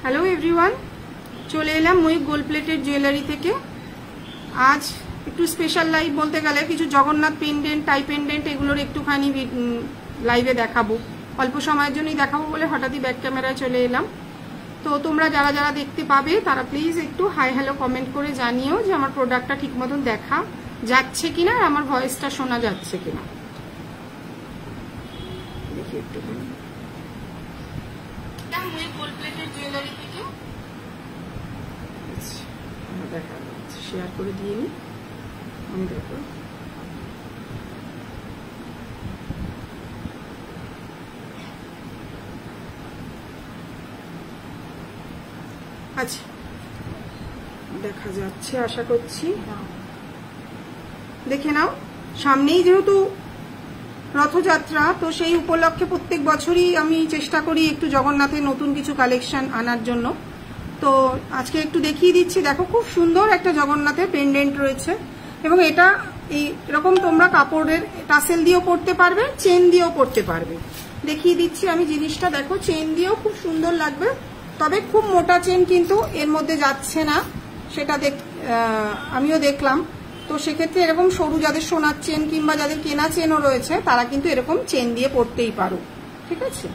Hello everyone, চলে এলাম Mayukh gold plated jewellery থেকে। আজ একটু স্পেশাল লাইভ বলতে গেলে কিছু জগন্নাথ পেন্ডেন্ট, টাই পেন্ডেন্ট এগুলোর একটুখানি লাইভে দেখাবো। অল্প সময়ের জন্যই দেখাবো বলে হঠাৎই ব্যাক ক্যামেরায় চলে এলাম। তো তোমরা যারা যারা দেখতে পাবে তারা প্লিজ একটু হাই হ্যালো কমেন্ট করে জানিও যে আমার প্রোডাক্টটা ঠিক মতন দেখা যাচ্ছে কিনা, আর আমার ভয়েসটা শোনা যাচ্ছে কিনা। দেখি একটুখানি গোল্ড প্লেটেড জুয়েলারি থেকে দেখা যাচ্ছে, শেয়ার করে দিয়ে নি আমি। দেখো আচ্ছা দেখা যাচ্ছে, আশা করছি দেখে নাও। সামনেই যেহেতু রথযাত্রা, তো সেই উপলক্ষে প্রত্যেক বছরই আমি চেষ্টা করি একটু জগন্নাথের নতুন কিছু কালেকশন আনার জন্য। তো আজকে একটু দেখিয়ে দিচ্ছি। দেখো খুব সুন্দর একটা জগন্নাথের পেন্ডেন্ট রয়েছে, এবং এটা এরকম তোমরা কাপড়ের টাসেল দিয়েও পরতে পারবে, চেন দিয়েও পরতে পারবে। দেখিয়ে দিচ্ছি আমি জিনিসটা। দেখো চেন দিয়েও খুব সুন্দর লাগবে, তবে খুব মোটা চেন কিন্তু এর মধ্যে যাচ্ছে না, সেটা আমিও দেখলাম। তো সেক্ষেত্রে এরকম সরু যাদের সোনার চেন কিংবা যাদের কেনা চেনও রয়েছে তারা কিন্তু এরকম চেন দিয়ে পরতেই পারো, ঠিক আছে।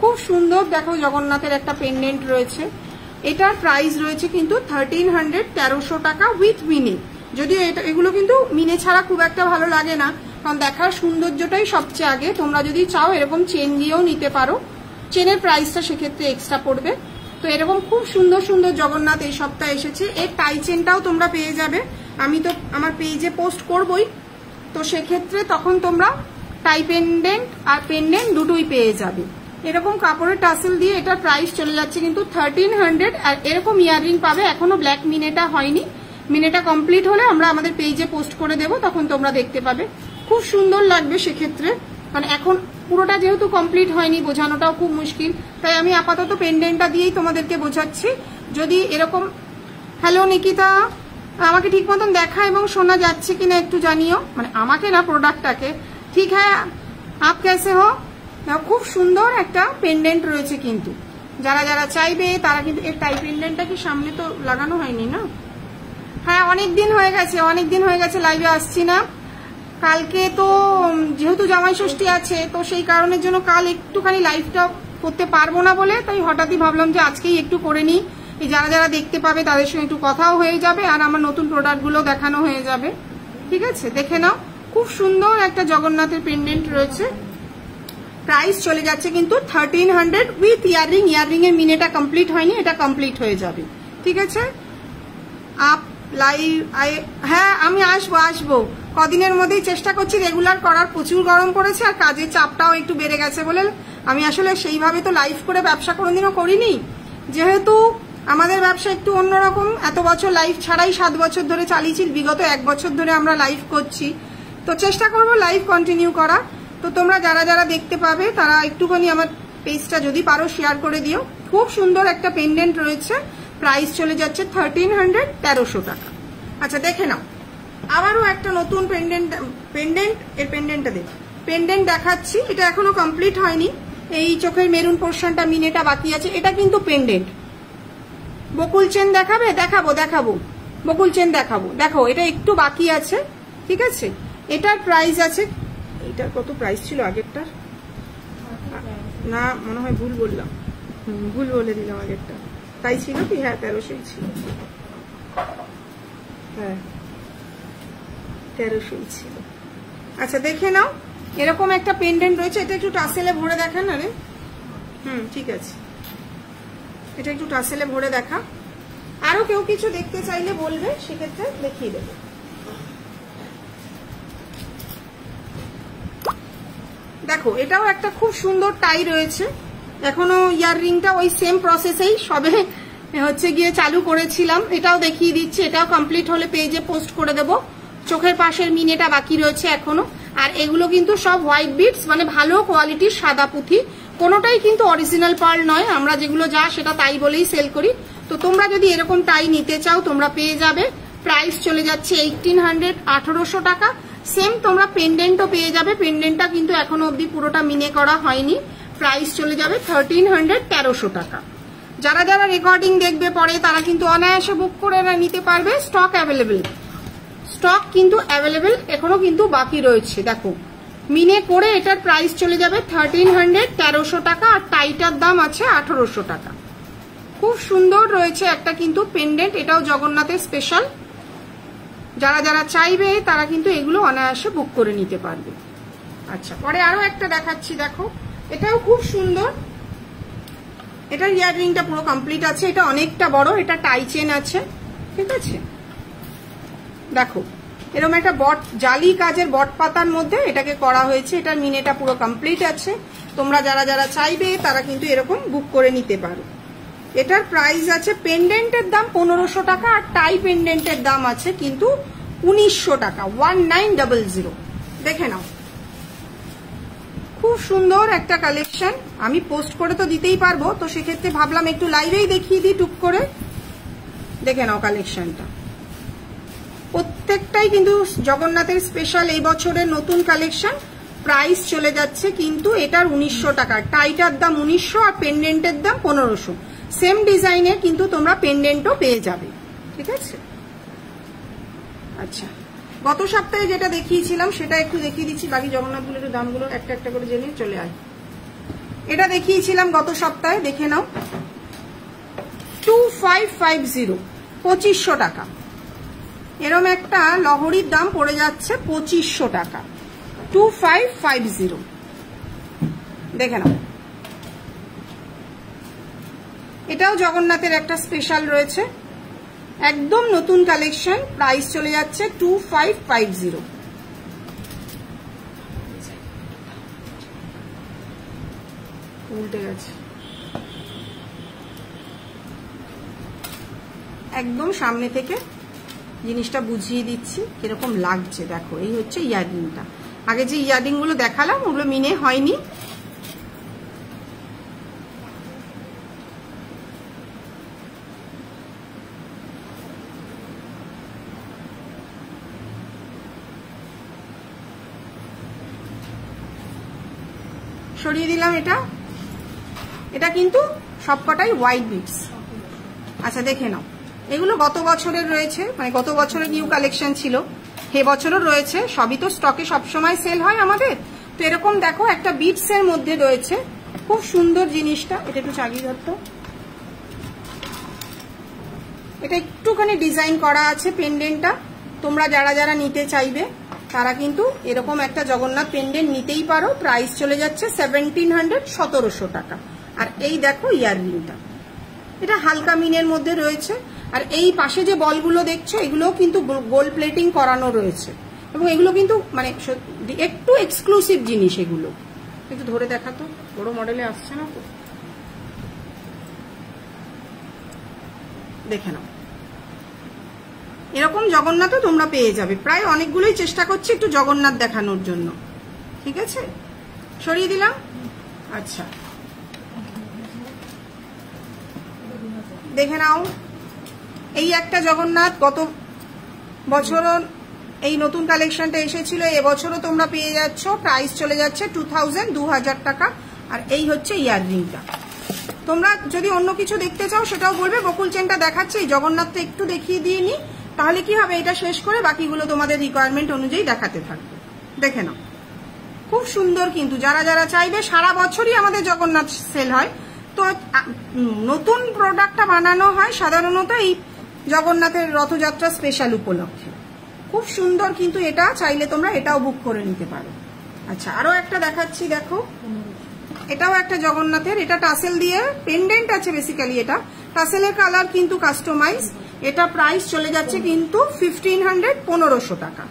খুব সুন্দর দেখো জগন্নাথের একটা পেন্ডেন্ট রয়েছে। এটার প্রাইস রয়েছে কিন্তু 1300, 1300 টাকা উইথ মিনে। যদিও এগুলো কিন্তু মিনে ছাড়া খুব একটা ভালো লাগে না, কারণ দেখার সৌন্দর্যটাই সবচেয়ে আগে। তোমরা যদি চাও এরকম চেন দিয়েও নিতে পারো, চেনের প্রাইসটা সেক্ষেত্রে এক্সট্রা পড়বে। তো এরকম খুব সুন্দর সুন্দর জগন্নাথ এই সপ্তাহে এসেছে। এর টাই চেনটাও তোমরা পেয়ে যাবে, আমি তো আমার পেজে পোস্ট করবই। তো সেক্ষেত্রে তখন তোমরা টাই পেন্ডেন্ট আর পেন্ডেন্ট দুটোই পেয়ে যাবে। এরকম কাপড়ের টাসেল দিয়ে এটার প্রাইস চলে যাচ্ছে কিন্তু 1300। আর এরকম ইয়াররিং পাবে, এখনো ব্ল্যাক মিনেটা হয়নি। মিনেটা কমপ্লিট হলে আমরা আমাদের পেজে পোস্ট করে দেব, তখন তোমরা দেখতে পাবে। খুব সুন্দর লাগবে সেক্ষেত্রে, কারণ এখন পুরোটা যেহেতু কমপ্লিট হয়নি, বোঝানোটাও খুব মুশকিল। তাই আমি আপাতত পেন্ডেন্টটা দিয়েই তোমাদেরকে বোঝাচ্ছি। যদি এরকম হ্যালো নিকিতা, আমাকে ঠিক মতন দেখা এবং শোনা যাচ্ছে কিনা একটু জানিও, মানে আমাকে না, প্রোডাক্টটাকে। ঠিক হ্যাঁ, আপ কেসে হো। খুব সুন্দর একটা পেন্ডেন্ট রয়েছে কিন্তু, যারা যারা চাইবে তারা কিন্তু এর টাই পেন্ডেন্টটা কি সামনে তো লাগানো হয়নি না? হ্যাঁ, অনেকদিন হয়ে গেছে লাইভে আসছি না। কালকে তো যেহেতু জামাই ষষ্ঠী আছে, তো সেই কারণের জন্য কাল একটুখানি লাইভটা করতে পারবো না বলে তাই হঠাৎই ভাবলাম যে আজকেই একটু করে নিই। এই যারা যারা দেখতে পাবে তাদের সঙ্গে একটু কথাও হয়ে যাবে, আর আমার নতুন প্রোডাক্টগুলো দেখানো হয়ে যাবে, ঠিক আছে। দেখে নাও, খুব সুন্দর একটা জগন্নাথের পেন্ডেন্ট রয়েছে। প্রাইস চলে যাচ্ছে কিন্তু 1300 উইথ ইয়াররিং। ইয়াররিং এর মিনেটা কমপ্লিট হয়নি, এটা কমপ্লিট হয়ে যাবে, ঠিক আছে। আপ লাইভ হ্যাঁ, আমি আসবো কদিনের মধ্যেই চেষ্টা করছি রেগুলার করার। প্রচুর গরম পড়েছে আর কাজের চাপটাও একটু বেড়ে গেছে বলে আমি আসলে সেইভাবে তো লাইভ করে ব্যবসা কোনোদিনও করিনি। যেহেতু আমাদের ব্যবসা একটু অন্যরকম, এত বছর লাইভ ছাড়াই 7 বছর ধরে চালিয়েছি, বিগত 1 বছর ধরে আমরা লাইভ করছি। তো চেষ্টা করব লাইভ কন্টিনিউ করা। তো তোমরা যারা যারা দেখতে পাবে তারা একটুখানি আমার পেজটা যদি পারো শেয়ার করে দিও। খুব সুন্দর একটা পেন্ডেন্ট রয়েছে, প্রাইস চলে যাচ্ছে 1300, 1300 টাকা। আচ্ছা দেখে নাও, আবারও একটা নতুন পেন্ডেন্ট দেখাচ্ছি। এটা এখনো কমপ্লিট হয়নি, এই চোখের মেরুন পোর্শনটা মিনেটা বাকি আছে। এটা কিন্তু পেন্ডেন্ট। বকুল চেন দেখাবো বকুল চেন দেখাবো। দেখো এটা একটু বাকি আছে, ঠিক আছে। এটার প্রাইস আছে, এটার কত প্রাইস ছিল আগেরটার? না, মনে হয় ভুল বললাম, ভুল বলে দিলাম। আগেরটা তাই ছিল কি? হ্যাঁ, 1300 ছিল। হ্যাঁ, 1300 ছিল। আচ্ছা দেখে নাও, এরকম একটা পেন্ডেন্ট রয়েছে। এটা একটু টাসেলে ভরে দেখা না রে? ঠিক আছে, এটা একটু টাসেলে ভরে দেখা। আরো কেউ কিছু দেখতে চাইলে বলবে, সেক্ষেত্রে দেখিয়ে দেবে। দেখো এটাও একটা খুব সুন্দর টাই রয়েছে। এখনো ইয়াররিংটা ওই সেম প্রসেসেই সবে হচ্ছে গিয়ে চালু করেছিলাম। এটাও দেখিয়ে দিচ্ছি, এটাও কমপ্লিট হলে পেজে পোস্ট করে দেব। চোখের পাশের মিনেটা বাকি রয়েছে এখনো। আর এগুলো কিন্তু সব হোয়াইট বিটস, মানে ভালো কোয়ালিটির সাদা পুঁথি, কোনোটাই কিন্তু অরিজিনাল পার্ল নয়। আমরা যেগুলো যা সেটা তাই বলেই সেল করি। তো তোমরা যদি এরকম টাই নিতে চাও তোমরা পেয়ে যাবে। প্রাইস চলে যাচ্ছে 1800, 1800 টাকা। সেম তোমরা পেন্ডেন্টও পেয়ে যাবে। পেন্ডেন্টটা কিন্তু এখনো অবধি পুরোটা মিনে করা হয়নি। প্রাইস চলে যাবে 1300, 1300 টাকা। যারা যারা রেকর্ডিং দেখবে পরে তারা কিন্তু অনায়াসে বুক করে নিতে পারবে। স্টক অ্যাভেলেবেল, স্টক কিন্তু অ্যাভেলেবেল এখনো কিন্তু বাকি রয়েছে। দেখো মিনে করে এটার প্রাইস চলে যাবে 1300, 1300 টাকা, আর টাইটার দাম আছে 1800 টাকা। খুব সুন্দর রয়েছে একটা কিন্তু পেন্ডেন্ট, এটাও জগন্নাথের স্পেশাল। যারা যারা চাইবে তারা কিন্তু এগুলো অনায়াসে বুক করে নিতে পারবে। আচ্ছা, পরে আরো একটা দেখাচ্ছি, দেখো এটাও খুব সুন্দর। এটার ইয়াররিংটা পুরো কমপ্লিট আছে, এটা অনেকটা বড়, এটা টাই চেন আছে, ঠিক আছে। দেখো এরকম একটা বট জালি কাজের বট পাতার মধ্যে এটাকে করা হয়েছে, এটার মিনেটা পুরো কমপ্লিট আছে। তোমরা যারা যারা চাইবে তারা কিন্তু এরকম বুক করে নিতে পারো। এটার প্রাইস আছে, পেন্ডেন্টের দাম 1500 টাকা, আর টাই পেন্ডেন্টের দাম আছে কিন্তু 1900 টাকা, 1900। দেখে নাও, খুব সুন্দর একটা কালেকশন। আমি পোস্ট করে তো দিতেই পারবো, তো সেক্ষেত্রে ভাবলাম একটু লাইভেই দেখিয়ে দিই টুক করে। দেখে নাও কালেকশনটা, প্রত্যেকটাই কিন্তু জগন্নাথের স্পেশাল এই বছরের নতুন কালেকশন। প্রাইস চলে যাচ্ছে কিন্তু এটার 1900 টাকা, টাইটার দাম 1900 আর পেন্ডেন্টের দাম 1500। সেম ডিজাইনে কিন্তু তোমরা পেন্ডেন্টও পেয়ে যাবে, ঠিক আছে। আচ্ছা, গত সপ্তাহে যেটা দেখিয়েছিলাম সেটা একটু দেখিয়ে দিচ্ছি, বাকি জগন্নাথগুলোর একটু দামগুলো একটা একটা করে জেনে চলে আয়। এটা দেখিয়েছিলাম গত সপ্তাহে, দেখে নাও 2550, 2500 টাকা। এরম একটা লহরীর দাম পড়ে যাচ্ছে 2500 টাকা, 2550। দেখে নাও, এটাও জগন্নাথের একটা স্পেশাল রয়েছে, একদম নতুন কালেকশন। প্রাইস চলে যাচ্ছে 2550। উল্টে গেছে, একদম সামনে থেকে জিনিসটা বুঝিয়ে দিচ্ছি কিরকম লাগছে। দেখো এই হচ্ছে ইয়াররিংটা, আগে যে ইয়াররিং গুলো দেখালাম ওগুলো মিনে হয়নি। সরিয়ে দিলাম এটা, এটা কিন্তু সবকটাই হোয়াইট বিটস। আচ্ছা দেখে নাও, এগুলো গত বছরের রয়েছে, মানে গত বছরের নিউ কালেকশন ছিল, হে বছরও রয়েছে। সবই তো স্টকে সবসময় সেল হয় আমাদের। তো এরকম দেখো একটা বিটস এর মধ্যে রয়েছে, খুব সুন্দর জিনিসটা। এটা একটু চাগিয়ে ধরতো, এটা একটুখানি ডিজাইন করা আছে পেন্ডেন্টটা। তোমরা যারা যারা নিতে চাইবে তারা কিন্তু এরকম একটা জগন্নাথ পেন্ডেন্ট নিতেই পারো। প্রাইস চলে যাচ্ছে 1700, 1700 টাকা। আর এই দেখো ইয়াররিংটা, এটা হালকা মিনের মধ্যে রয়েছে। আর এই পাশে যে বলগুলো দেখছো এগুলোও কিন্তু গোল্ড প্লেটিং করানো রয়েছে, এবং এগুলো কিন্তু মানে একটু এক্সক্লুসিভ জিনিস। এগুলো একটু ধরে দেখাতো, বড় মডেলে আসছে না তো, দেখে নাও। এরকম জগন্নাথও তোমরা পেয়ে যাবে। প্রায় অনেকগুলোই চেষ্টা করছি একটু জগন্নাথ দেখানোর জন্য, ঠিক আছে। সরিয়ে দিলাম। আচ্ছা দেখে নাও, এই একটা জগন্নাথ গত বছরও এই নতুন কালেকশনটা এসেছিল, এবছরও তোমরা পেয়ে যাচ্ছ। প্রাইস চলে যাচ্ছে 2000 টাকা। আর এই হচ্ছে ইয়াররিংটা। তোমরা যদি অন্য কিছু দেখতে চাও সেটাও বলবে। বকুল চেনটা দেখাচ্ছে, এই জগন্নাথটা একটু দেখিয়ে দিয়ে নি, তাহলে কি হবে, এটা শেষ করে বাকিগুলো তোমাদের রিকোয়ারমেন্ট অনুযায়ী দেখাতে থাকবে। দেখে নাও, খুব সুন্দর কিন্তু। যারা যারা চাইবে, সারা বছরই আমাদের জগন্নাথ সেল হয়, তো নতুন প্রোডাক্টটা বানানো হয় সাধারণত এই জগন্নাথের রথযাত্রা স্পেশাল উপলক্ষে। খুব সুন্দর কিন্তু, এটা চাইলে তোমরা এটাও বুক করে নিতে পারো। আচ্ছা আরো একটা দেখাচ্ছি, দেখো এটাও একটা জগন্নাথের, এটা টাসেল দিয়ে পেন্ডেন্ট আছে বেসিক্যালি। এটা টাসেলের কালার কিন্তু কাস্টমাইজ। এটা প্রাইস চলে যাচ্ছে কিন্তু 1500, 1500 টাকা।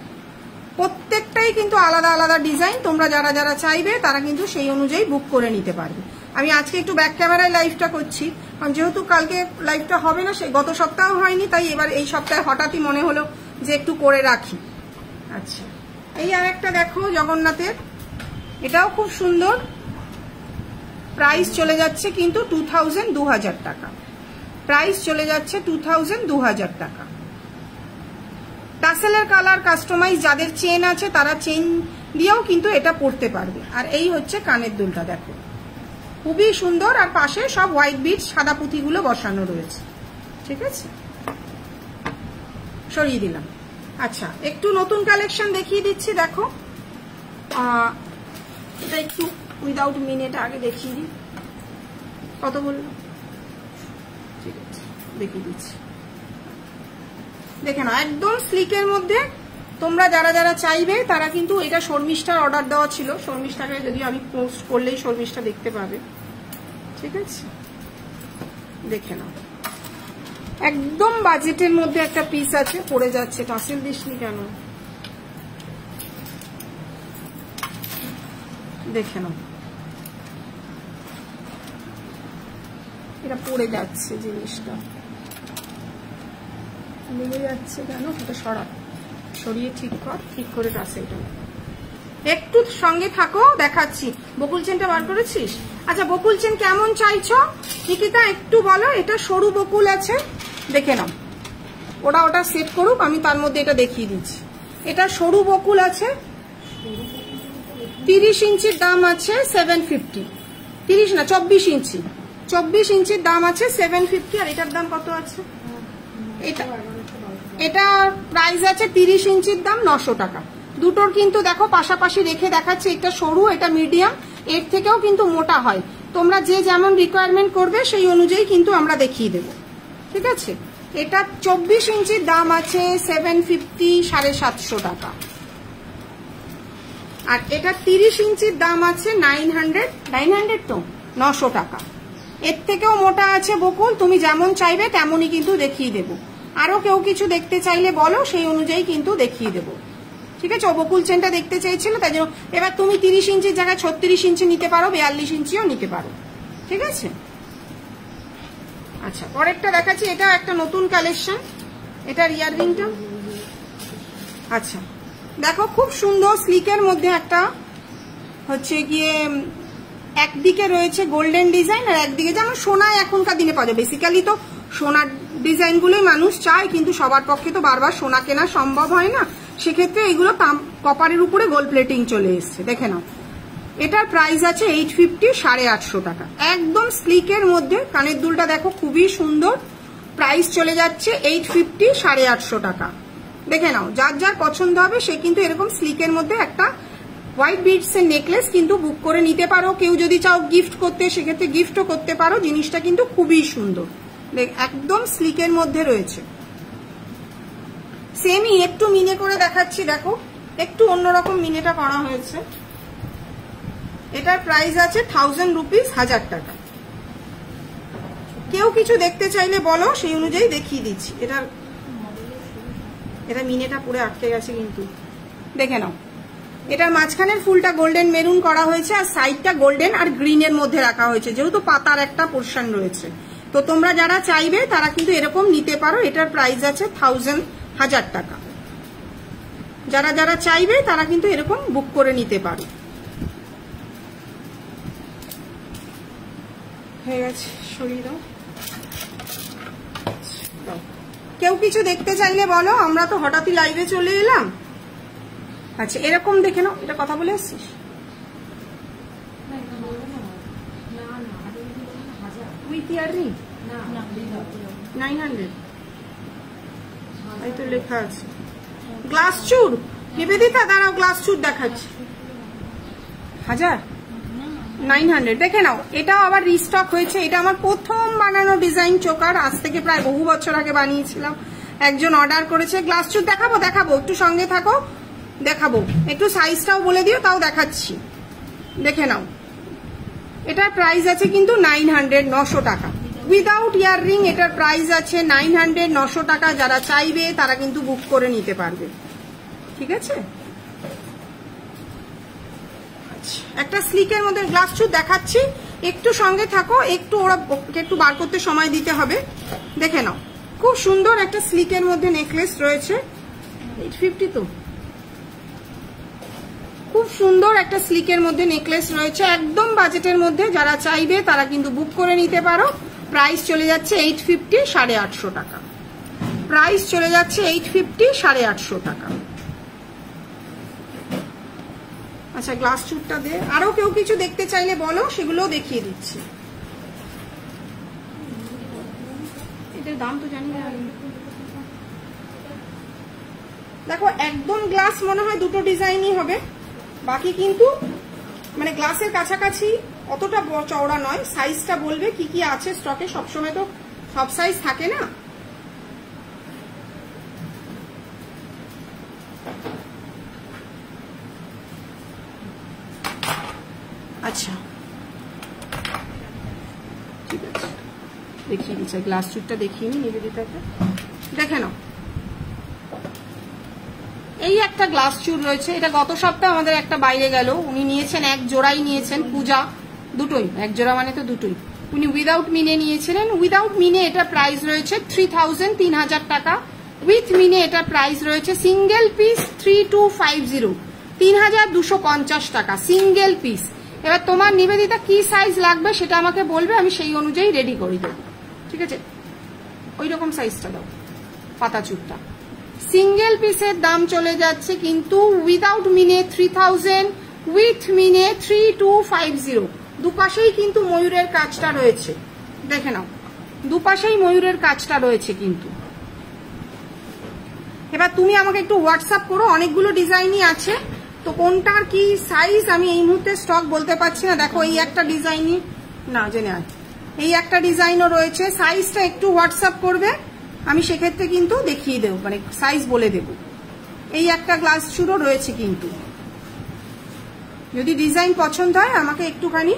প্রত্যেকটাই কিন্তু আলাদা আলাদা ডিজাইন। তোমরা যারা যারা চাইবে তারা কিন্তু সেই অনুযায়ী বুক করে নিতে পারবে। আমি আজকে একটু ব্যাক ক্যামেরায় লাইভটা করছি, কারণ যেহেতু কালকে লাইভটা হবে না, সে গত সপ্তাহ হয়নি, তাই এবার এই সপ্তাহে হঠাৎই মনে হলো যে একটু করে রাখি। আচ্ছা এই আর একটা দেখো জগন্নাথের, এটাও খুব সুন্দর। প্রাইস চলে যাচ্ছে কিন্তু 2000 টাকা। প্রাইস চলে যাচ্ছে 2000 টাকা। টাসেলের কালার কাস্টমাইজ। যাদের চেন আছে তারা চেন দিয়েও কিন্তু এটা পরতে পারবে। আর এই হচ্ছে কানের দুলটা, দেখো খুবই সুন্দর, আর পাশে সব হোয়াইট বিট সাদা পুঁথিগুলো বসানো রয়েছে। ঠিক আছে, সরিয়ে দিলাম। আচ্ছা, একটু নতুন কালেকশন দেখিয়ে দিচ্ছি। দেখো, এটা একটু উইদাউট মিনিট আগে দেখিয়ে দিই। কত বললো? ঠিক আছে, দেখিয়ে দিচ্ছি। দেখে না, একদম স্লিকের মধ্যে। তোমরা যারা যারা চাইবে তারা কিন্তু এটা শর্মিষ্ঠার অর্ডার দেওয়া ছিল। শর্মিষ্ঠাকে যদি আমি পোস্ট করলেই শর্মিষ্ঠা দেখতে পাবে। ঠিক আছে, দেখে নাও, একদম বাজেটের মধ্যে একটা পিস আছে। পড়ে যাচ্ছে, টাসেল দিসনি কেন? দেখে নাও, এটা পড়ে যাচ্ছে, জিনিসটা লেগে যাচ্ছে কেন? এটা সরিয়ে ঠিক কর, ঠিক করে টাসেলটা। একটু সঙ্গে থাকো, দেখাচ্ছি। বকুল চেনটা বার করেছিস? আচ্ছা, বকুল চেন কেমন চাইছো নিকিতা একটু বলো। এটা সরু বকুল আছে, দেখে নাও। ওটা সেট করুক, আমি তার মধ্যে এটা দেখিয়ে দিচ্ছি। এটা সরু বকুল আছে, 30 ইঞ্চির দাম আছে 750। 30 না, 24 ইঞ্চির দাম আছে 750। আর এটার দাম কত আছে? এটা প্রাইস আছে 30 ইঞ্চির দাম 900 টাকা। দুটোর কিন্তু দেখো পাশাপাশি রেখে দেখাচ্ছে। এটা সরু, এটা মিডিয়াম, এর থেকেও কিন্তু মোটা হয়। তোমরা যে যেমন রিকোয়ারমেন্ট করবে সেই অনুযায়ী কিন্তু আমরা দেখিয়ে দেব। ঠিক আছে, এটা 24 ইঞ্চির দাম আছে 750, 750 টাকা। আর এটা 30 ইঞ্চির দাম আছে 900 তো 900 টাকা। এর থেকেও মোটা আছে বকুল, তুমি যেমন চাইবে তেমনই কিন্তু দেখিয়ে দেব। আরো কেউ কিছু দেখতে চাইলে বলো, সেই অনুযায়ী কিন্তু দেখিয়ে দেব। ঠিক আছে, ও বকুল চেনটা দেখতে চাইছিল, তাই জন্য। এবার তুমি 30 ইঞ্চির জায়গায় 36 ইঞ্চি নিতে পারো, 42 ইঞ্চিও নিতে পারো। ঠিক আছে, আচ্ছা, পরেরটা দেখাচ্ছি। এটা একটা নতুন কালেকশন, এটার ইয়াররিংটা। আচ্ছা, দেখো, খুব সুন্দর স্লিকের মধ্যে একটা হচ্ছে গিয়ে একদিকে রয়েছে গোল্ডেন ডিজাইন, আর একদিকে যেমন সোনায় এখনকার দিনে পাওয়া যায়। বেসিক্যালি তো সোনার ডিজাইন গুলোই মানুষ চায়, কিন্তু সবার পক্ষে তো বারবার সোনা কেনা সম্ভব হয় না। সেক্ষেত্রে এগুলো কপারের উপরে গোল্ড প্লেটিং চলে এসছে। দেখে নাও, এটার প্রাইস আছে 850, 850 টাকা। একদম স্লিকের মধ্যে। কানের দুলটা দেখো, খুবই সুন্দর। প্রাইস চলে যাচ্ছে 850, 850 টাকা। দেখে নাও, যার যার পছন্দ হবে সে কিন্তু এরকম স্লিকের মধ্যে একটা হোয়াইট বিটস এর নেকলেস কিন্তু বুক করে নিতে পারো। কেউ যদি চাও গিফট করতে, সেক্ষেত্রে গিফটও করতে পারো। জিনিসটা কিন্তু খুবই সুন্দর, একদম স্লিকের মধ্যে রয়েছে। সেমই একটু মিনে করে দেখাচ্ছি। দেখো, একটু অন্যরকম মিনেটা করা হয়েছে। এটার প্রাইস আছে 1000 রুপিস, 1000 টাকা। কেউ কিছু দেখতে চাইলে বলো, সেই অনুযায়ী দেখিয়ে দিচ্ছি। এটা মিনেটা পুরো আটকে গেছে কিন্তু, দেখে নাও। এটার মাঝখানের ফুলটা গোল্ডেন মেরুন করা হয়েছে, আর সাইডটা গোল্ডেন আর গ্রিনের মধ্যে রাখা হয়েছে, যেহেতু পাতার একটা পোর্শন রয়েছে। তো তোমরা যারা চাইবে তারা কিন্তু এরকম নিতে পারো। এটার প্রাইস আছে 1000 টাকা। যারা যারা চাইবে তারা কিন্তু এরকম বুক করে নিতে পারো। হয়ে গেছে, সরিয়ে দাও। কেউ কিছু দেখতে চাইলে বলো, আমরা তো হঠাৎই লাইভে চলে এলাম। আচ্ছা, এরকম দেখে নাও। এটা কথা বলে আসছিস? উইথ ইয়াররিং 900, এই তো লেখা আছে। গ্লাস চুর নিবেদিতা, দাঁড়াও, গ্লাস চুর দেখাচ্ছি। 900 দেখে নাও। এটাও আবার রিস্টক হয়েছে। এটা আমার প্রথম বানানো ডিজাইন চোকার, আজ থেকে প্রায় বহু বছর আগে বানিয়েছিলাম। একজন অর্ডার করেছে। গ্লাস চুর দেখাবো, একটু সঙ্গে থাকো, দেখাবো। একটু সাইজটাও বলে দিও, তাও দেখাচ্ছি। দেখে নাও, এটার প্রাইস আছে কিন্তু 900, 900 টাকা। উইদাউট ইয়াররিং এটার প্রাইস আছে 900, 900 টাকা। যারা চাইবে তারা কিন্তু বুক করে নিতে পারবে। ঠিক আছে, একটা স্লিকের মধ্যে গ্লাস চুর দেখাচ্ছি, একটু সঙ্গে থাকো। একটু বার করতে সময় দিতে হবে। দেখে নাও, খুব সুন্দর একটা স্লিকের মধ্যে নেকলেস রয়েছে। 850 তো, খুব সুন্দর একটা স্লিকের মধ্যে নেকলেস রয়েছে, একদম বাজেটের মধ্যে। যারা চাইবে তারা কিন্তু বুক করে নিতে পারো। প্রাইস চলে যাচ্ছে 850, 850 টাকা। প্রাইস চলে যাচ্ছে 850, 850 টাকা। আচ্ছা গ্লাস চুটটা দে, আরো কেউ কিছু দেখতে চাইলে বলো, সেগুলোও দেখিয়ে দিচ্ছি। এটার দাম তো জানি না। দেখো একদম গ্লাস মনে হয় দুটো ডিজাইনই হবে, বাকি কিন্তু মানে গ্লাসের কাছাকাছি অতটা চওড়া নয়। সাইজটা বলবে কি কি আছে স্টকে, সবসময় তো সব সাইজ থাকে না। আচ্ছা ঠিক আছে, দেখিয়ে দিচ্ছি গ্লাস চুটটা, দেখিয়ে নি নিবেদিতাকে, দেখে নাও। এই একটা গ্লাস চুর রয়েছে, এটা গত সপ্তাহে আমাদের একটা বাইরে গেল, উনি নিয়েছেন এক জোড়াই নিয়েছেন, পূজা দুটোই, এক জোড়া মানে তো দুটোই। উনি উইদাউট মিনে নিয়েছিলেন। উইদাউট মিনে এটা প্রাইস রয়েছে 3000, 3000 টাকা। উইথ মিনে এটা প্রাইস রয়েছে সিঙ্গেল পিস 3250, 3250 টাকা সিঙ্গেল পিস। এবার তোমার নিবেদিতা কি সাইজ লাগবে সেটা আমাকে বলবে, আমি সেই অনুযায়ী রেডি করে দেবো, ঠিক আছে? ওই রকম সাইজটা দাও পাতা চুরটা। সিঙ্গেল পিসের দাম চলে যাচ্ছে কিন্তু উইদাউট মিনে 3000, উইথ মিনে 3250। দুপাশেই কিন্তু ময়ূরের কাজটা রয়েছে, দেখে নাও, দুপাশেই ময়ূরের কাজটা রয়েছে কিন্তু। এবার তুমি আমাকে একটু হোয়াটসঅ্যাপ করো, অনেকগুলো ডিজাইনই আছে, তো কোনটার কি সাইজ আমি এই মুহূর্তে স্টক বলতে পারছি না। দেখো এই একটা ডিজাইনই না, জেনে আয়, এই একটা ডিজাইনও রয়েছে, সাইজটা একটু হোয়াটসঅ্যাপ করবে, আমি সেক্ষেত্রে কিন্তু দেখিয়ে দেবো, মানে সাইজ বলে দেব। এই একটা গ্লাস চুরও রয়েছে কিন্তু, যদি ডিজাইন পছন্দ হয় আমাকে একটুখানি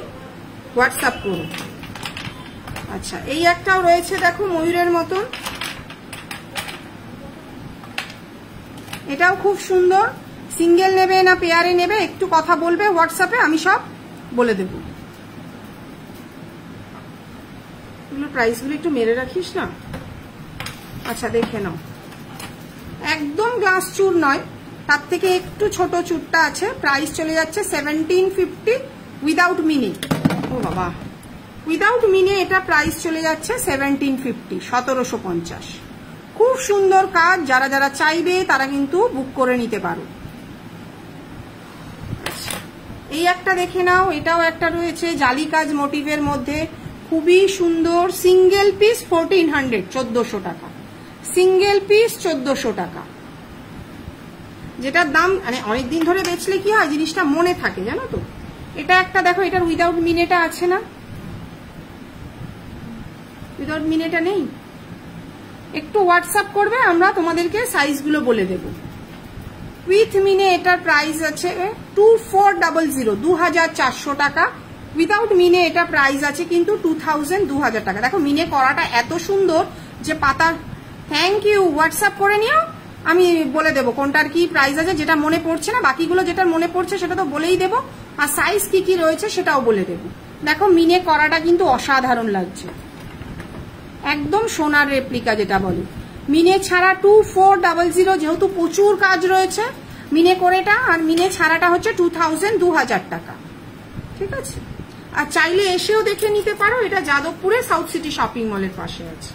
হোয়াটসঅ্যাপ করো। আচ্ছা এই একটাও রয়েছে, দেখো ময়ূরের মতন, এটাও খুব সুন্দর। সিঙ্গেল নেবে না পেয়ারে নেবে একটু কথা বলবে হোয়াটসঅ্যাপে, আমি সব বলে দেব। এগুলো প্রাইসগুলো একটু মেরে রাখিস না। আচ্ছা দেখে নাও, একদম গ্লাস চুর নয়, তার থেকে একটু ছোট চুরটা আছে, প্রাইস চলে যাচ্ছে 1750 উইদাউট মিনি। ও বাবা, উইদাউট মিনি এটা প্রাইস চলে যাচ্ছে 1750, 1750। খুব সুন্দর কাজ, যারা যারা চাইবে তারা কিন্তু বুক করে নিতে পারো। এই একটা দেখে নাও, এটাও একটা রয়েছে জালি কাজ মোটিভের মধ্যে, খুবই সুন্দর। সিঙ্গেল পিস 1400, 1400 টাকা সিঙ্গেল পিস, 1400 টাকা। যেটার দাম মানে অনেকদিন ধরে বেচলে কি হয়, জিনিসটা মনে থাকে জানো তো। এটা একটা দেখো, এটার উইদাউট মিনেটা আছে না, উইদাউট মিনেটা নেই, একটু হোয়াটসঅ্যাপ করবে, আমরা তোমাদেরকে সাইজগুলো বলে দেব। উইথ মিনে এটার প্রাইস আছে 2400, 2400 টাকা। উইদাউট মিনে এটা প্রাইস আছে কিন্তু 2000, 2000 টাকা। দেখো মিনে করাটা এত সুন্দর যে পাতা, থ্যাংক ইউ, হোয়াটসঅ্যাপ করে নিও, আমি বলে দেবো কোনটার কি প্রাইস আছে, যেটা মনে পড়ছে না, বাকিগুলো যেটা মনে পড়ছে সেটা তো বলেই দেবো, আর সাইজ কি কি রয়েছে সেটাও বলে দেবো। দেখো মিনে করাটা কিন্তু অসাধারণ লাগছে, একদম সোনার রেপ্লিকা যেটা বলে। মিনে ছাড়া 2400, যেহেতু প্রচুর কাজ রয়েছে মিনে করেটা, আর মিনে ছাড়াটা হচ্ছে 2000, 2000 টাকা, ঠিক আছে? আর চাইলে এসেও দেখে নিতে পারো, এটা যাদবপুরে সাউথ সিটি শপিং মলের পাশে আছে।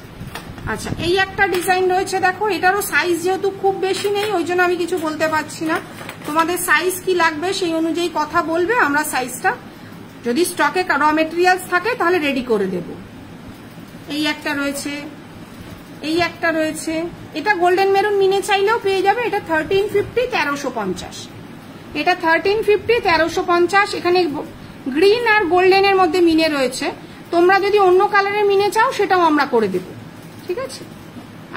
আচ্ছা এই একটা ডিজাইন রয়েছে, দেখো এটারও সাইজ যেহেতু খুব বেশি নেই, ওই জন্য আমি কিছু বলতে পারছি না। তোমাদের সাইজ কি লাগবে সেই অনুযায়ী কথা বলবে, আমরা সাইজটা যদি স্টকে র মেটেরিয়ালস থাকে তাহলে রেডি করে দেব। এই একটা রয়েছে, এই একটা রয়েছে, এটা গোল্ডেন মেরুন মিনে চাইলেও পেয়ে যাবে। এটা 1350, 1350, এটা 1350, 1350। এখানে গ্রিন আর গোল্ডেনের মধ্যে মিনে রয়েছে, তোমরা যদি অন্য কালারের মিনে চাও সেটাও আমরা করে দেব, ঠিক আছে?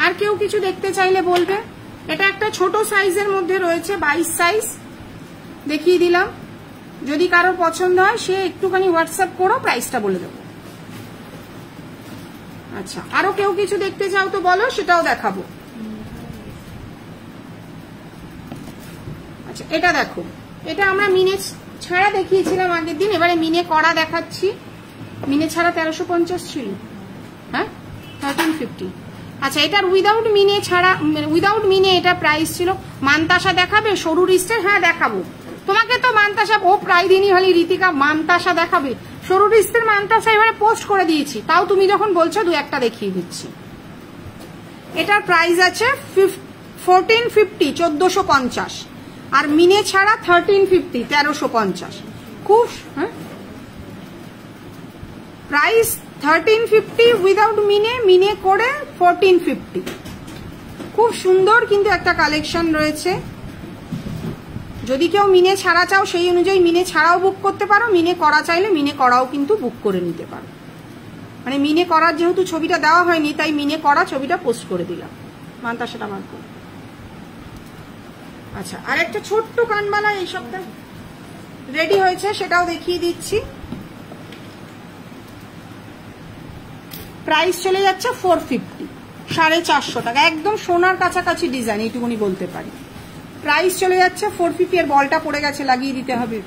আর কেউ কিছু দেখতে চাইলে বলবে। এটা একটা ছোট সাইজের মধ্যে রয়েছে, 22 সাইজ, দেখিয়ে দিলাম। যদি কারোর পছন্দ হয় সে একটুখানি হোয়াটসঅ্যাপ করো, প্রাইসটা বলে দেবো। আচ্ছা আরো কেউ কিছু দেখতে চাও তো বলো, সেটাও দেখাবো। আচ্ছা এটা দেখো, এটা আমরা মিনে ছাড়া দেখিয়েছিলাম আগের দিন, এবারে মিনে করা দেখাচ্ছি। মিনে ছাড়া 1350 ছিল, হ্যাঁ 1350। আচ্ছা এটার উইদাউট মিনে ছাড়া, উইদাউট মিনে এটা প্রাইস ছিল। মানতাসা দেখাবে সরু রিস্টের? হ্যাঁ দেখাবো তোমাকে, তো মানতাসা ও প্রায় দিনই হলে ঋতিকা মানতাসা দেখাবে, সরু রিস্টের মানতাসা এবারে পোস্ট করে দিয়েছি, তাও তুমি যখন বলছো দু একটা দেখিয়ে দিচ্ছি। এটার প্রাইস আছে 1450, 1450। আর মিনে ছাড়া 1350, 1350। খুব প্রাইস 1350 উইদাউট মিনে, মিনে করে 1450। খুব সুন্দর কিন্তু একটা কালেকশন রয়েছে। যদি কেউ মিনে ছাড়া চাও সেই অনুযায়ী মিনে ছাড়াও বুক করতে পারো, মিনে করা চাইলে মিনে করাও কিন্তু বুক করে নিতে পারো। মানে মিনে করার যেহেতু ছবিটা দেওয়া হয়নি তাই মিনে করা ছবিটা পোস্ট করে দিলাম। মানতা সেটা বার করো। আচ্ছা, আর একটা ছোট্ট কানবালা এই সপ্তাহে রেডি হয়েছে, সেটাও দেখিয়ে দিচ্ছি। প্রাইস চলে যাচ্ছে 450, 450 টাকা। একদম সোনার কাছাকাছি ডিজাইন, এইটুকুনি বলতে পারি। প্রাইস চলে যাচ্ছে 450। এর বলটা পড়ে গেছে, লাগিয়ে দিতে হবে।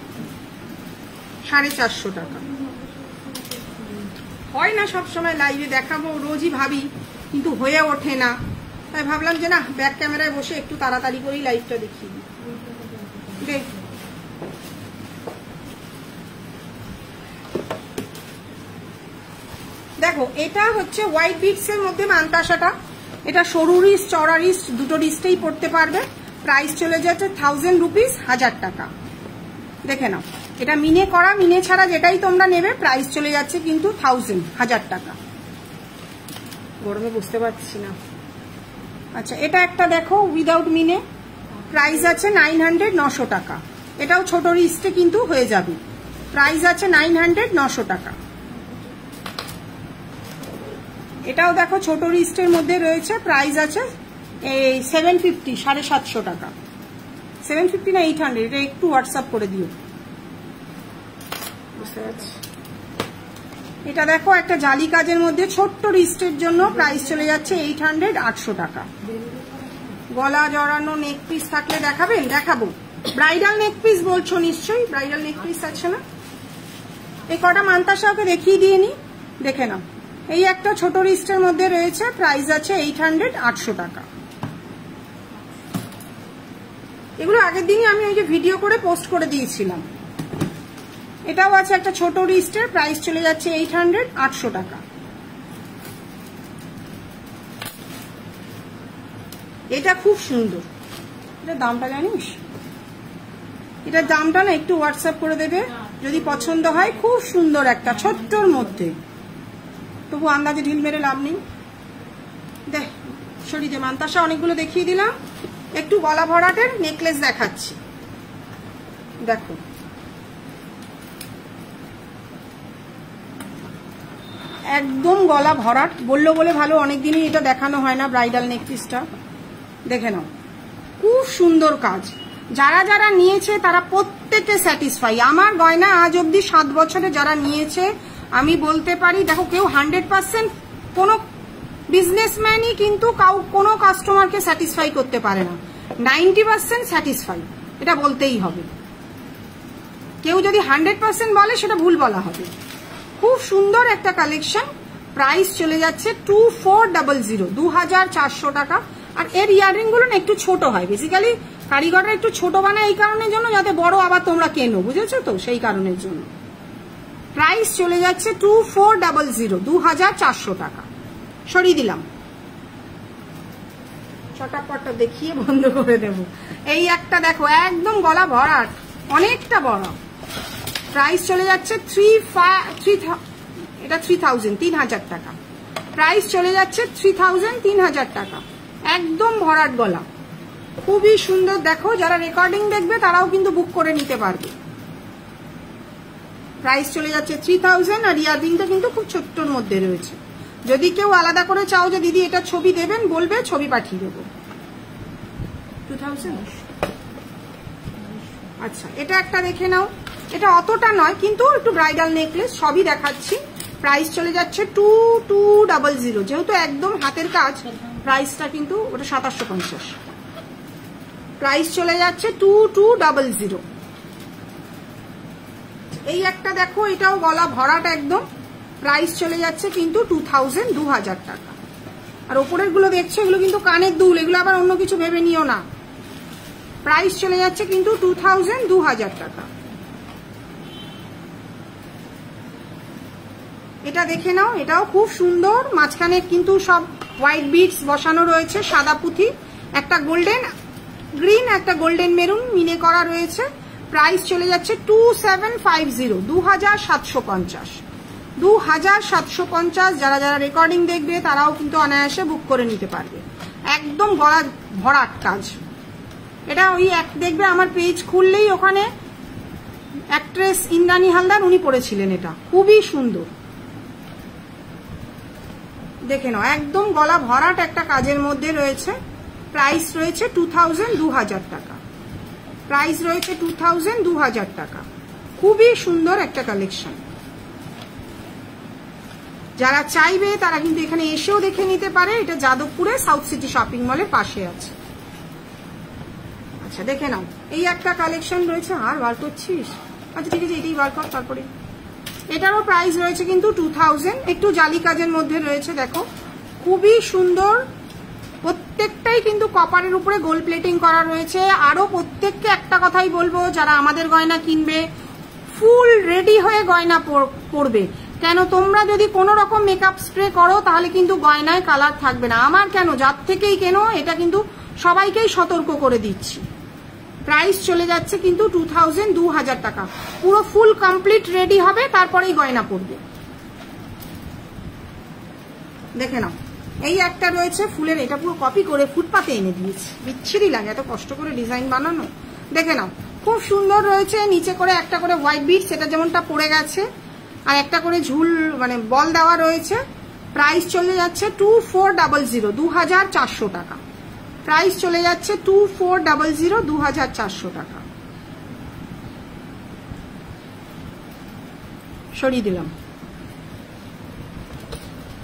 450 টাকা। হয় না সবসময় লাইভে দেখাবো, রোজই ভাবি কিন্তু হয়ে ওঠে না, তাই ভাবলাম যে না, ব্যাক ক্যামেরায় বসে একটু তাড়াতাড়ি করেই লাইভটা দেখিয়ে দিই। দেখো, এটা হচ্ছে হোয়াইট বিটস এর মধ্যে মানতাসাটা। এটা সরু রিস্ট, চওড়া রিস্ট, দুটো রিস্টেই পড়তে পারবে। প্রাইস চলে যাচ্ছে 1000 রুপিস, 1000 টাকা। দেখে নাও, এটা মিনে করা, মিনে ছাড়া যেটাই তোমরা নেবে প্রাইস চলে যাচ্ছে কিন্তু 1000, 1000 টাকা। গরমে বুঝতে পারছি না। আচ্ছা, এটা একটা দেখো উইদাউট মিনে, প্রাইস আছে 900, 900 টাকা। এটাও ছোট রিস্টে কিন্তু হয়ে যাবে। প্রাইস আছে 900, 900 টাকা। এটাও দেখো ছোট রিস্টের মধ্যে রয়েছে, প্রাইস আছে এই 750, 750 টাকা। 750 না 800, এটা একটু হোয়াটসঅ্যাপ করে দিও। বুঝতে পারছি। এটা দেখো একটা জালি কাজের মধ্যে ছোট্ট রিস্টের জন্য, প্রাইস চলে যাচ্ছে 800, 800 টাকা। গলা জড়ানো নেক পিস থাকলে দেখাবেন? দেখাবো। ব্রাইডাল নেক পিস বলছো নিশ্চয়ই, ব্রাইডাল নেক পিস আছে না? এই কটা মানতাসাকে দেখিয়ে দিয়ে নি, দেখে নাও। এই একটা ছোট রিস্টের মধ্যে রয়েছে, প্রাইস আছে 800, 800 টাকা। এগুলো আগের দিনই আমি ওই যে ভিডিও করে পোস্ট করে দিয়েছিলাম। এটাও আছে একটা ছোট রিস্টের, প্রাইস চলে যাচ্ছে 800, 800 টাকা। এটা খুব সুন্দর। এটার দামটা জানিস? এটার দামটা না একটু হোয়াটসঅ্যাপ করে দেবে যদি পছন্দ হয়। খুব সুন্দর একটা ছোট্টর মধ্যে, তবু আন্দাজে ঢিল মেরে লাভ নেই। দেখ সরি যে মানতাসা অনেকগুলো দেখিয়ে দিলাম। একটু গলা ভরাটের নেকলেস দেখাচ্ছি। দেখো, একদম গলা ভরাট। বললো বলে ভালো, অনেকদিনই এটা দেখানো হয় না ব্রাইডাল নেকপিসটা। দেখে নাও, খুব সুন্দর কাজ। যারা যারা নিয়েছে তারা প্রত্যেকে স্যাটিসফাই। আমার গয়না আজ অব্দি 7 বছরে যারা নিয়েছে আমি বলতে পারি, দেখো কেউ 100%, কোনো বিজনেসম্যানই কিন্তু কোনো কাস্টমারকে স্যাটিসফাই করতে পারে না। 90% স্যাটিসফাই, এটা বলতেই হবে। কেউ যদি 100% বলে সেটা ভুল বলা হবে। খুব সুন্দর একটা কালেকশন। প্রাইস চলে যাচ্ছে 2400, 2400 টাকা। আর এর ইয়াররিং গুলো না একটু ছোট হয়, বেসিক্যালি কারিগররা একটু ছোট বানায় এই কারণের জন্য, যাতে বড় আবার তোমরা কেনো, বুঝেছো তো, সেই কারণের জন্য। প্রাইস চলে যাচ্ছে 2400, 2400 টাকা। সরিয়ে দিলাম, চটাপটটা দেখিয়ে বন্ধ করে দেব। এই একটা দেখো, একদম গলা ভরাট, অনেকটা বড়। প্রাইস চলে যাচ্ছে 3000 টাকা। প্রাইস চলে যাচ্ছে 3000, 3000 টাকা। একদম ভরাট গলা, খুবই সুন্দর। দেখো, যারা রেকর্ডিং দেখবে তারাও কিন্তু বুক করে নিতে পারবে। প্রাইস চলে যাচ্ছে 3000। আর ইয়াররিংটা কিন্তু খুব ছোট্টর মধ্যে রয়েছে। যদি কেউ আলাদা করে চাও যে দিদি এটা ছবি দেবেন, বলবে, ছবি পাঠিয়ে দেবো। 2000। আচ্ছা, এটা একটা দেখে নাও। এটা অতটা নয় কিন্তু একটু ব্রাইডাল নেকলেস, সবই দেখাচ্ছি। প্রাইস চলে যাচ্ছে 2200, যেহেতু একদম হাতের কাজ, প্রাইসটা কিন্তু ওটা 2750। প্রাইস চলে যাচ্ছে 2200। এই একটা দেখো, এটাও গলা ভরাট একদম। প্রাইস চলে যাচ্ছে কিন্তু 2000, 2000 টাকা। আর ওপরের গুলো দেখছো, এগুলো কিন্তু কানের দুল, এগুলো আবার অন্য কিছু ভেবে নিও না। প্রাইস চলে যাচ্ছে কিন্তু 2000, 2000 টাকা। এটা দেখে নাও, এটাও খুব সুন্দর। মাঝখানে কিন্তু সব হোয়াইট বিটস বসানো রয়েছে, সাদা পুঁথি, একটা গোল্ডেন গ্রিন, একটা গোল্ডেন মেরুন মিনে করা রয়েছে। প্রাইস চলে যাচ্ছে 2750, 2750, 2750। যারা যারা রেকর্ডিং দেখবে তারাও কিন্তু অনায়াসে বুক করে নিতে পারবে। একদম গলা ভরাট কাজ এটা। ওই এক দেখবে আমার পেজ খুললেই ওখানে অ্যাক্ট্রেস ইন্দ্রাণী হালদার উনি পড়েছিলেন, এটা খুবই সুন্দর। দেখে নাও, একদম গলা ভরাট একটা কাজের মধ্যে রয়েছে। প্রাইস রয়েছে 2000 টাকা। প্রাইস রয়েছে 2000 টাকা। খুবই সুন্দর একটা কালেকশন। যারা চাইবে তারা কিন্তু এখানে এসেও দেখে নিতে পারে। এটা যাদবপুরে সাউথ সিটি শপিং মলের পাশে আছে। আচ্ছা দেখে নাও, এই একটা কালেকশন রয়েছে। আর বার করছিস? আচ্ছা ঠিক আছে, এটাই বার কর। তারপরে এটারও প্রাইস রয়েছে কিন্তু 2000, একটু জালি কাজের মধ্যে রয়েছে। দেখো খুবই সুন্দর, প্রত্যেকটাই কিন্তু কপারের উপরে গোল্ড প্লেটিং করা রয়েছে। আরো প্রত্যেককে একটা কথাই বলবো, যারা আমাদের গয়না কিনবে ফুল রেডি হয়ে গয়না পরবে। কেন, তোমরা যদি কোনো রকম মেকআপ স্প্রে করো তাহলে কিন্তু গয়নায় কালার থাকবে না। আমার কেন, যার থেকেই কেন, এটা কিন্তু সবাইকেই সতর্ক করে দিচ্ছি। প্রাইস চলে যাচ্ছে কিন্তু 2000 টাকা। পুরো ফুল কমপ্লিট রেডি হবে, তারপরেই গয়না পরবে। দেখে নাও, এই একটা রয়েছে ফুলের, এটা পুরো কপি করে ফুটপাতে এনে দিয়েছি। বিচ্ছিরি লাগে এত কষ্ট করে ডিজাইন বানানো। দেখে নাও, খুব সুন্দর রয়েছে। নিচে করে একটা করে হোয়াইট বিট, সেটা যেমনটা পড়ে গেছে, আর একটা করে ঝুল মানে বল দেওয়া রয়েছে। প্রাইস চলে যাচ্ছে 2400, 2400 টাকা। প্রাইস চলে যাচ্ছে 2400, 2400 টাকা। সরিয়ে দিলাম।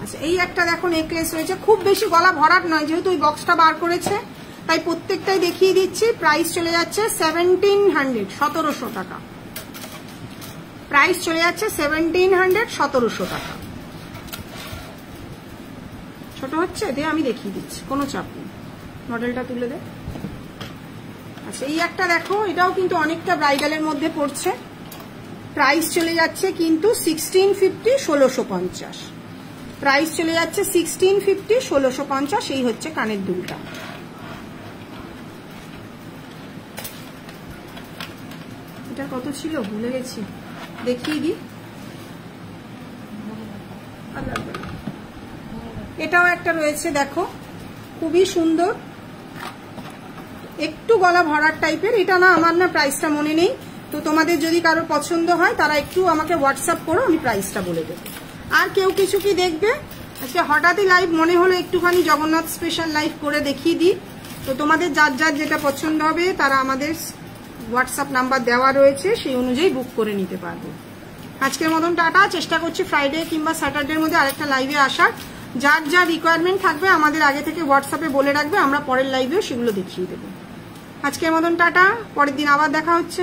আচ্ছা এই একটা দেখো নেকলেস রয়েছে, খুব বেশি গলা ভরাট নয়, যেহেতু ওই বক্সটা বার করেছে তাই প্রত্যেকটাই দেখিয়ে দিচ্ছি। প্রাইস চলে যাচ্ছে 1700, 1700 টাকা। প্রাইস চলে যাচ্ছে 1700, 1700 টাকা। ছোট হচ্ছে দিয়ে আমি দেখিয়ে দিচ্ছি, কোনো চাপ নেই। মডেলটা তুলে দে। আচ্ছা এই একটা দেখো, এটাও কিন্তু অনেকটা ব্রাইডালের মধ্যে পড়ছে। প্রাইস চলে যাচ্ছে কিন্তু 1650, 1650। প্রাইস চলে যাচ্ছে 1650, 1650। এই হচ্ছে কানের দুলটা। এটা কত ছিল ভুলে গেছি, দেখিয়ে দিই। এটাও একটা রয়েছে, দেখো খুবই সুন্দর, একটু গলা ভরার টাইপের। এটা না আমার না প্রাইসটা মনে নেই, তো তোমাদের যদি কারো পছন্দ হয় তারা একটু আমাকে হোয়াটসঅ্যাপ করো, আমি প্রাইসটা বলে দেবো। আর কেউ কিছু কি দেখবে? আজকে হঠাৎই লাইভ মনে হলো একটুখানি জগন্নাথ স্পেশাল লাইভ করে দেখিয়ে দিই। তো তোমাদের যার যার যেটা পছন্দ হবে তারা আমাদের হোয়াটসঅ্যাপ নাম্বার দেওয়া রয়েছে, সেই অনুযায়ী বুক করে নিতে পারবে। আজকের মতন টাটা। চেষ্টা করছি ফ্রাইডে কিংবা স্যাটারডের মধ্যে আরেকটা লাইভে আসার। যার যা রিকোয়ারমেন্ট থাকবে আমাদের আগে থেকে হোয়াটসঅ্যাপে বলে রাখবে, আমরা পরের লাইভেও সেগুলো দেখিয়ে দেবো। আজকের মতন টাটা, পরের দিন আবার দেখা হচ্ছে।